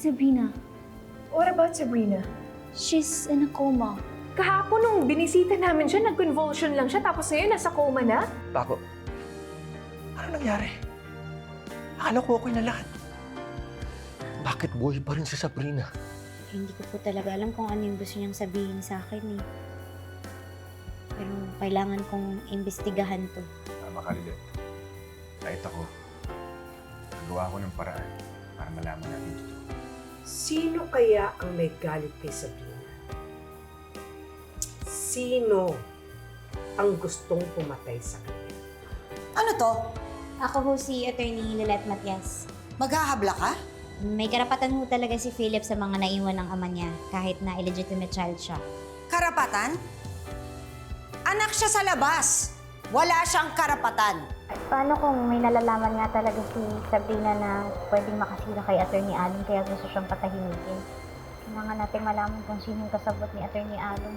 Sabrina. What about Sabrina? She's in a coma. Kahapon nung binisita namin siya, nag-convulsion lang siya, tapos ngayon nasa coma na? Bako, ano nangyari? Akala ko okay na lahat. Bakit buhay pa rin si Sabrina? Hindi ko po talaga alam kung ano yung gusto niyang sabihin sa akin eh. Pero kailangan kong imbestigahan to. Tama ka, Lilet. Kahit ako, nagawa ko ng paraan para malaman natin ito. Sino kaya ang may galit kay Sabrina? Sino ang gustong pumatay sa kanya? Ano to? Ako ho si Attorney Lilet Matias. Maghahabla ka? May karapatan ho talaga si Philip sa mga naiwan ng ama niya kahit na illegitimate child siya. Karapatan? Anak siya sa labas. Wala siyang karapatan. Paano kung may nalalaman nga talaga si Sabrina na pwedeng makasira kay Attorney Allen kaya gusto siyang patahimikin? Kailangan natin malaman kung sino yung kasabot ni Attorney Allen.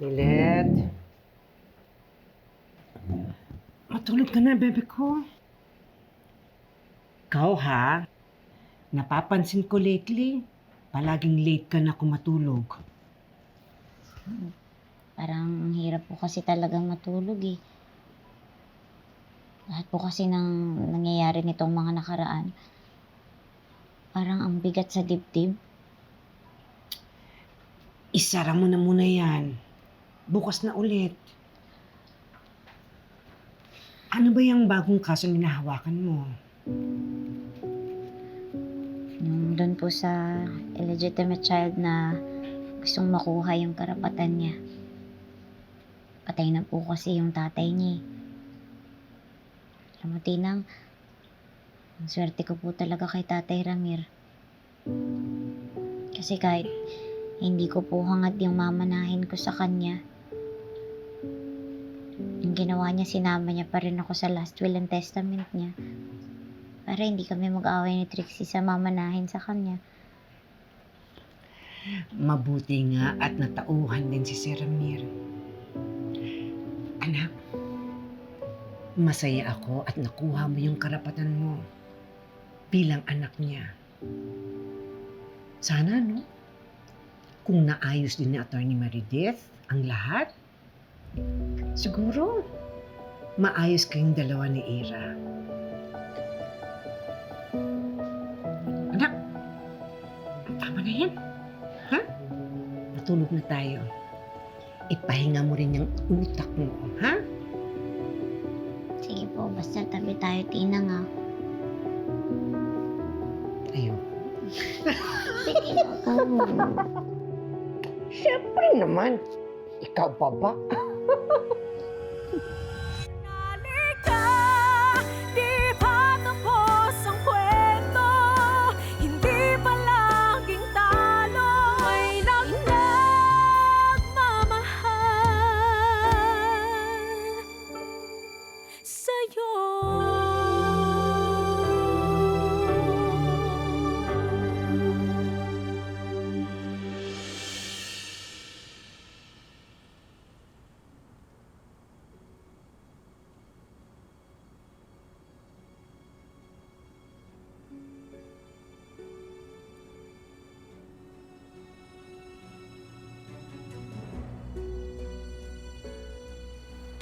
Lilet. Matulog ka na, bebe ko. Ikaw ha? Napapansin ko lately, palaging late ka na kumatulog. Parang ang hirap po kasi talagang matulog eh. Lahat po kasi nang nangyayari nitong mga nakaraan, parang ang bigat sa dibdib. Isara mo na muna yan. Bukas na ulit. Ano ba yung bagong kaso minahawakan mo? Yung doon po sa illegitimate child na gustong makuha yung karapatan niya. Patay na po kasi yung tatay niya. Alam mo, Tinang, ang swerte ko po talaga kay Tatay Ramir. Kasi kahit hindi ko po hangad yung mamanahin ko sa kanya, yung ginawa niya, sinama niya pa rin ako sa last will and testament niya. Para hindi kami mag-away ni Trixie sa mamanahin sa kanya. Mabuti nga at natauhan din si Sir Ramir. Anak, masaya ako at nakuha mo yung karapatan mo bilang anak niya. Sana, no? Kung naayos din ni Attorney Meredith ang lahat, siguro maayos kayong dalawa ni Ira. Anak, tama na yan. Ha? Matulog na tayo. Ipahinga mo rin yung utak mo, ha? Sige po, basta tabi tayo, Tinang ah. Ayoko. Sige po. Siyempre naman. Ikaw pa ba?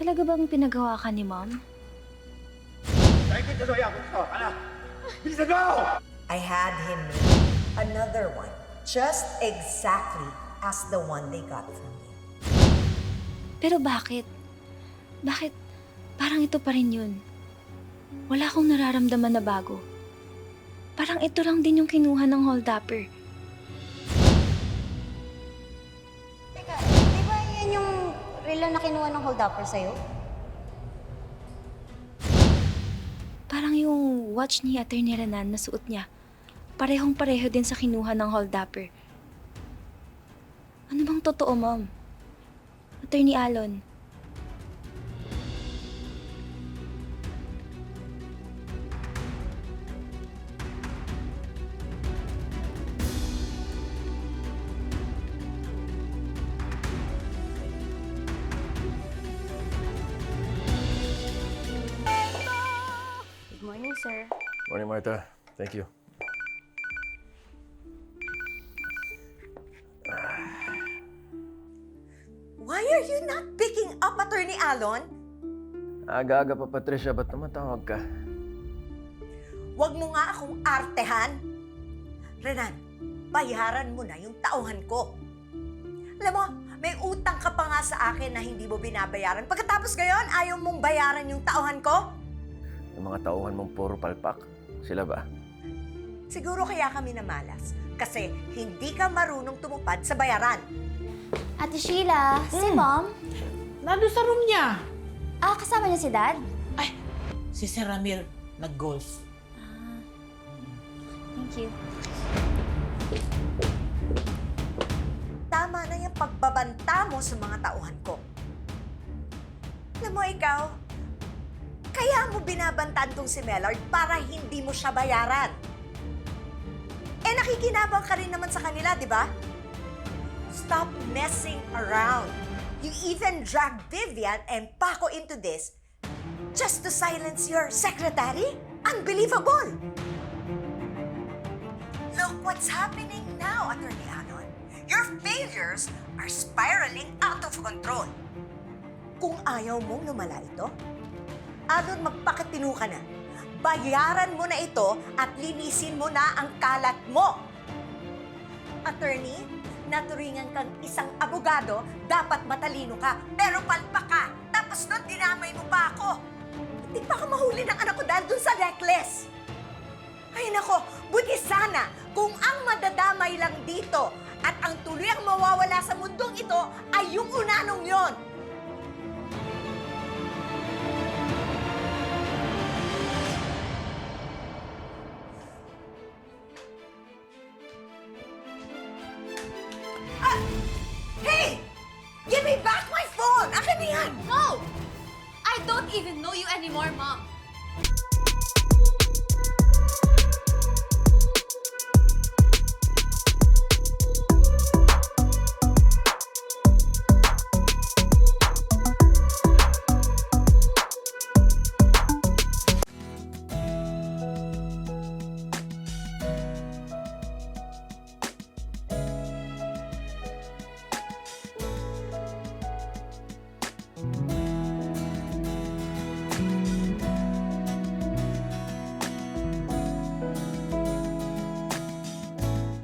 Talaga bang pinagawa ka ni Mom? I had him make another one. Just exactly as the one they got from you. Pero bakit? Bakit parang ito pa rin yun? Wala akong nararamdaman na bago. Parang ito lang din yung kinuha ng hold-upper. Teka, di ba yan yung relo na kinuha ng hold-upper sa'yo? Parang yung watch ni Attorney Renan na suot niya. Parehong-pareho din sa kinuha ng hold-upper. Ano bang totoo, Mom? Attorney Allen. sir. Morning, Martha. Thank you. Why are you not picking up, Attorney Alon? Aga-aga pa, Patricia. Ba't tumatawag ka? Huwag mo nga akong artehan. Renan, bayaran mo na yung tauhan ko. Alam mo, may utang ka pa nga sa akin na hindi mo binabayaran. Pagkatapos ngayon, ayaw mong bayaran yung tauhan ko? Yung mga tauhan mong puro palpak. Sila ba? Siguro kaya kami namalas. Kasi hindi ka marunong tumupad sa bayaran. Ate Sheila, si Mom? Nandun sa room niya. Kasama niya si Dad? Ay, si Sir Ramir nag-golf. Thank you. Tama na yung pagbabanta mo sa mga tauhan ko. Alam mo ikaw, kaya mo binabantaan tong si Mellard para hindi mo siya bayaran. Eh nakikinabang ka rin naman sa kanila, di ba? Stop messing around. You even dragged Vivian and Paco into this just to silence your secretary? Unbelievable! Look what's happening now, Attorney Anon. Your failures are spiraling out of control. Kung ayaw mong lumala ito, Anon, magpakatino ka na. Bayaran mo na ito at linisin mo na ang kalat mo. Attorney, naturingan kang isang abogado, dapat matalino ka, pero palpak ka. Tapos doon, dinamay mo pa ako. Hindi pa ka mahuli ng anak ko dahil dun sa necklace. Ay nako, buti sana kung ang madadamay lang dito at ang tuluyang mawawala sa mundong ito ay yung unanong yon. Hey! Give me back my phone! Akin na yan! No! I don't even know you anymore, Mom.